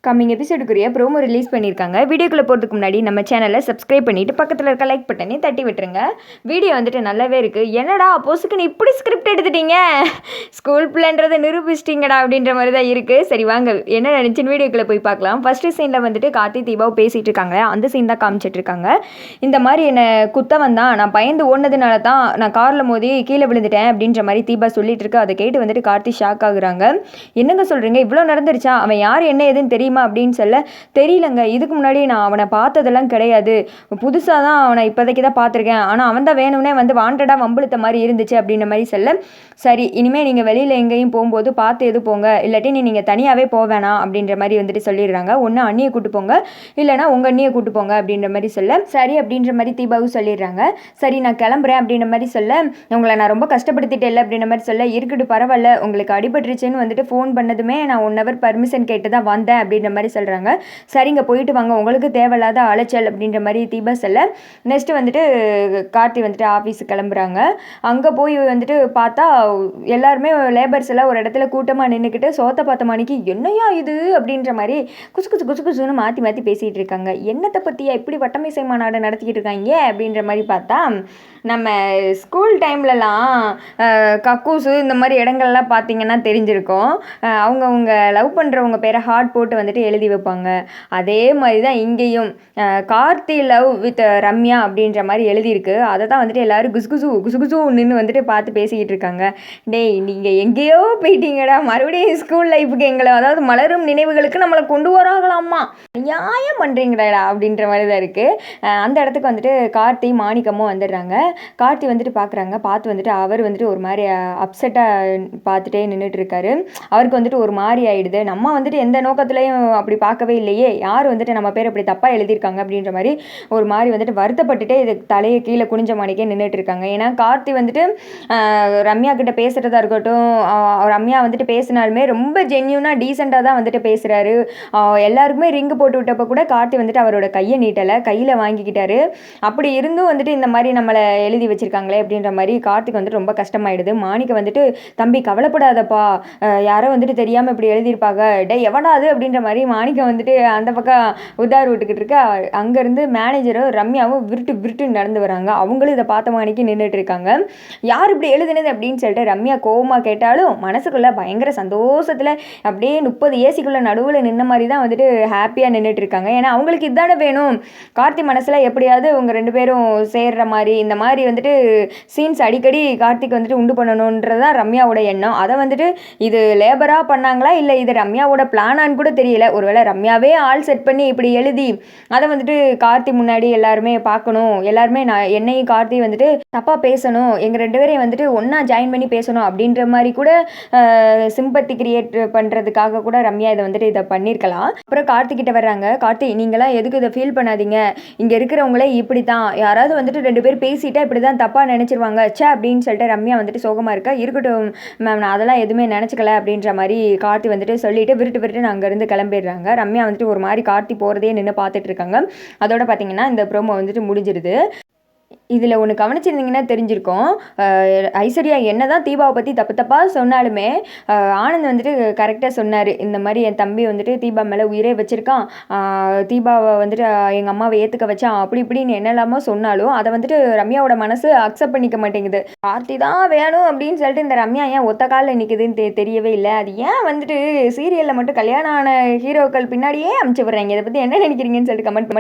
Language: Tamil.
கம்மிங் எபிசோடுக்குரிய ப்ரோமோ ரிலீஸ் பண்ணியிருக்காங்க. வீடியோக்குள்ளே போகிறதுக்கு முன்னாடி நம்ம சேனலை சப்ஸ்கிரைப் பண்ணிவிட்டு பக்கத்தில் இருக்க லைக் பட்டனே தட்டி விட்டுருங்க. வீடியோ வந்துட்டு நல்லாவே இருக்குது. என்னடா பொசுக்குன்னு இப்படி ஸ்கிரிப்ட் எடுத்துட்டீங்க, ஸ்கூல் பிள்ளைன்றதை நிரூபிச்சிட்டிங்கடா அப்படின்ற மாதிரி தான் இருக்குது. சரி வாங்க என்ன நினச்சின்னு வீடியோக்குள்ளே போய் பார்க்கலாம். ஃபஸ்ட்டு சீனில் வந்துட்டு கார்த்தி தீபாவும் பேசிகிட்டு இருக்காங்க. அந்த சீன் தான் காமிச்சிட்ருக்காங்க. இந்த மாதிரி என்னை குத்தவன் தான், நான் பயந்து ஓடினதுனால தான் நான் காரில் மோதி கீழே விழுந்துட்டேன் அப்படின்ற மாதிரி தீபா சொல்லிட்டு இருக்கு. அதை கேட்டு வந்துட்டு கார்த்தி ஷாக் ஆகுறாங்க. என்னங்க சொல்கிறீங்க, இவ்வளோ நடந்துருச்சா, அவன் யார் என்ன ஏதுன்னு தெரியுமா அப்படின்னு சொல்ல, தெரியலங்க, இதுக்கு முன்னாடி நான் அவனை பார்த்ததெல்லாம் கிடையாது, புதுசாக தான் அவனை இப்போதைக்கு தான் பார்த்துருக்கேன், ஆனால் அவன் தான் வேணும்னே வந்து வாண்டடாக வம்புழுத்த மாதிரி இருந்துச்சு அப்படின்ற மாதிரி சொல்ல, சரி இனிமேல் நீங்கள் வெளியில் எங்கேயும் போகும்போது பார்த்து எது போங்க, இல்லாட்டி நீங்கள் தனியாகவே போவேணாம் அப்படின்ற மாதிரி வந்துட்டு சொல்லிடுறாங்க. ஒன்று அண்ணியை கூட்டு போங்க, இல்லைனா உங்கள் அண்ணியை கூட்டு போங்க அப்படின்ற மாதிரி சொல்ல, சரி அப்படின்ற மாதிரி தீபாவும் சொல்லிடுறாங்க. சரி நான் கிளம்புறேன் அப்படின்ற மாதிரி சொல்ல, உங்களை நான் ரொம்ப கஷ்டப்படுத்திட்டே இல்லை அப்படின்ற மாதிரி சொல்ல, இருக்கட்டும் பரவாயில்ல, உங்களுக்கு அடிபட்டுருச்சுன்னு வந்துட்டு ஃபோன் பண்ணதுமே நான் 1 hour பர்மிஷன் கேட்டு தான் வந்தேன் அப்படின்ற மாதிரி சொல்கிறாங்க. சரிங்க போயிட்டு வாங்க, உங்களுக்கு தேவையில்லாத அலைச்சல் அப்படின்ற மாதிரி தீபா சொல்ல, நெக்ஸ்ட்டு வந்துட்டு கார்த்தி வந்துட்டு ஆஃபீஸுக்கு கிளம்புறாங்க. அங்கே போய் வந்துட்டு பார்த்தா எல்லாருமே லேபர்ஸ் எல்லாம் ஒரு இடத்துல கூட்டமாக நின்றுக்கிட்டு சோத்த பார்த்த மணிக்கு என்னையா இது அப்படின்ற மாதிரி குசு குசு குசு குசுன்னு மாற்றி மாற்றி பேசிகிட்டு இருக்காங்க. என்னத்தை பற்றியா இப்படி வட்டமிசை மாநாடு நடத்திக்கிட்டு இருக்காங்க அப்படின்ற மாதிரி பார்த்தா, நம்ம ஸ்கூல் டைம்லலாம் கக்கூஸு இந்த மாதிரி இடங்கள்லாம் பார்த்திங்கன்னா தெரிஞ்சிருக்கும். அவங்கவுங்க லவ் பண்ணுறவங்க பேரை ஹார்ட் போட்டு வந்துட்டு எழுதி வைப்பாங்க. அதே மாதிரி தான் இங்கேயும் கார்த்தி லவ் வித் ரம்யா அப்படின்ற மாதிரி எழுதியிருக்கு. அதை தான் வந்துட்டு எல்லோரும் குசு குசு நின்று வந்துட்டு பார்த்து பேசிக்கிட்டு இருக்காங்க. டேய் நீங்கள் எங்கேயோ போயிட்டீங்கடா, மறுபடியும் ஸ்கூல் லைஃபுக்கு எங்களை, அதாவது மலரும் நினைவுகளுக்கு நம்மளை கொண்டு வராங்களாம்மா, நியாயம் பண்ணுறீங்கடா அப்படின்ற மாதிரி தான் இருக்குது. அந்த இடத்துக்கு வந்துட்டு கார்த்தி மாணிக்கமும் வந்துடுறாங்க. கார்த்தி வந்துட்டு பார்க்குறாங்க. பார்த்து வந்துட்டு அவர் வந்துட்டு ஒரு மாதிரி அப்செட்டாக பார்த்துட்டே நின்றுட்டு இருக்காரு. அவருக்கு வந்துட்டு ஒரு மாதிரி ஆகிடுது. நம்ம வந்துட்டு எந்த நோக்கத்துலையும் அப்படி பார்க்கவே இல்லையே, யார் வந்துட்டு நம்ம பேர் அப்படி தப்பாக எழுதியிருக்காங்க அப்படின்ற மாதிரி ஒரு மாதிரி வந்துட்டு வருத்தப்பட்டுட்டே இது தலையை கீழே குனிஞ்ச மாணிக்கே நின்றுட்டு இருக்காங்க. ஏன்னா கார்த்தி வந்துட்டு ரம்யா கிட்ட பேசுகிறதா இருக்கட்டும், ரம்யா வந்துட்டு பேசினாலுமே ரொம்ப ஜென்யூனாக டீசெண்டாக தான் வந்துட்டு பேசுகிறாரு. எல்லாருக்குமே ரிங்கு போட்டு விட்டப்போ கூட கார்த்தி வந்துட்டு அவரோட கையை நீட்டலை, கையில் வாங்கிக்கிட்டாரு. அப்படி இருந்தும் வந்துட்டு இந்த மாதிரி நம்மளை எழுதி வச்சுருக்காங்களே அப்படின்ற மாதிரி கார்த்திக் வந்துட்டு ரொம்ப கஷ்டமாயிடுது. மாணிக்க வந்துட்டு தம்பி கவலைப்படாதப்பா, யாரோ வந்துட்டு தெரியாமல் இப்படி எழுதியிருப்பாங்க, டே எவனாது அப்படின்ற மாதிரி மாணிக்க வந்துட்டு அந்த பக்கம் உதார் விட்டுக்கிட்டு இருக்க. அங்கேருந்து மேனேஜரும் ரம்யாவும் விருட்டு நடந்து வராங்க. அவங்களும் இதை பார்த்த மாணிக்கு நின்றுட்டு இருக்காங்க. யார் இப்படி எழுதுனது அப்படின்னு சொல்லிட்டு ரம்யா கோவமாக கேட்டாலும் மனசுக்குள்ளே பயங்கர சந்தோஷத்தில் அப்படியே 30 ஏசிக்குள்ளே நடுவில் நின்ன மாதிரி தான் வந்துட்டு ஹாப்பியாக நின்றுட்டு இருக்காங்க. ஏன்னா அவங்களுக்கு இதுதானே வேணும். கார்த்தி மனசில் எப்படியாவது அவங்க 2 பேரும் சேர்ற மாதிரி, இந்த மாதிரி வந்துட்டு சீன்ஸ் அடிக்கடி கார்த்திக் வந்துட்டு உண்டு பண்ணணுன்றதான் ரம்யாவோட எண்ணம். அதை வந்துட்டு இது லேபராக பண்ணாங்களா இல்லை இது ரம்யாவோட பிளானான்னு கூட தெரியல. ஒருவேளை ரம்யாவே ஆள் செட் பண்ணி இப்படி எழுதி அதை வந்துட்டு கார்த்தி முன்னாடி எல்லாருமே பார்க்கணும், எல்லாருமே நான் என்னையும் கார்த்தி வந்துட்டு தப்பாக பேசணும், எங்கள் 2 பேரையும் வந்துட்டு ஒன்றா ஜாயின் பண்ணி பேசணும் அப்படின்ற மாதிரி கூட சிம்பத்தி கிரியேட் பண்ணுறதுக்காக கூட ரம்யா இதை பண்ணியிருக்கலாம். அப்புறம் கார்த்திகிட்ட வர்றாங்க. கார்த்தி நீங்களாம் எதுக்கு இதை ஃபீல் பண்ணாதீங்க, இங்கே இருக்கிறவங்களே இப்படி தான், யாராவது வந்துட்டு 2 பேர் பேசிட்டா இப்படி தான் தப்பாக நினச்சிருவாங்க சே அப்படின்னு சொல்லிட்டு ரம்யா வந்துட்டு சோகமாக இருக்கா. இருக்கட்டும் மேம், நான் அதெல்லாம் எதுவுமே நினச்சிக்கல அப்படின்ற மாதிரி கார்த்தி வந்துட்டு சொல்லிட்டு விருட்டு அங்கேருந்து கிளம்பிடுறாங்க. ரம்யா வந்துட்டு ஒரு மாதிரி கார்த்தி போகிறதே நின்று பார்த்துட்டு இருக்காங்க. அதோட பார்த்தீங்கன்னா இந்த ப்ரோமோ வந்துட்டு முடிஞ்சிருது. இதில் ஒன்று கவனிச்சிருந்தீங்கன்னா தெரிஞ்சிருக்கும், ஐஸ்வர்யா என்ன தான் தீபாவை பற்றி தப்பாக சொன்னாலுமே ஆனந்த் வந்துட்டு கரெக்டாக சொன்னார். இந்த மாதிரி என் தம்பி வந்துட்டு தீபா மேலே உயிரே வச்சுருக்கான், தீபாவை வந்துட்டு எங்கள் அம்மாவை ஏற்றுக்க வச்சான் அப்படி இப்படின்னு என்னெல்லாமோ சொன்னாலும் அதை வந்துட்டு ரம்யாவோட மனசு அக்செப்ட் பண்ணிக்க மாட்டேங்குது. கார்த்தி தான் வேணும் அப்படின்னு சொல்லிட்டு இந்த ரம்யா ஏன் ஒத்த காலில் நிற்குதுன்னு தெரியவே இல்லை. அது ஏன் வந்துட்டு சீரியலில் மட்டும் கல்யாணம் ஆன ஹீரோக்கள் பின்னாடியே அமுச்சு விட்றாங்க. இதை பற்றி என்ன நினைக்கிறீங்கன்னு சொல்லிட்டு கமெண்ட்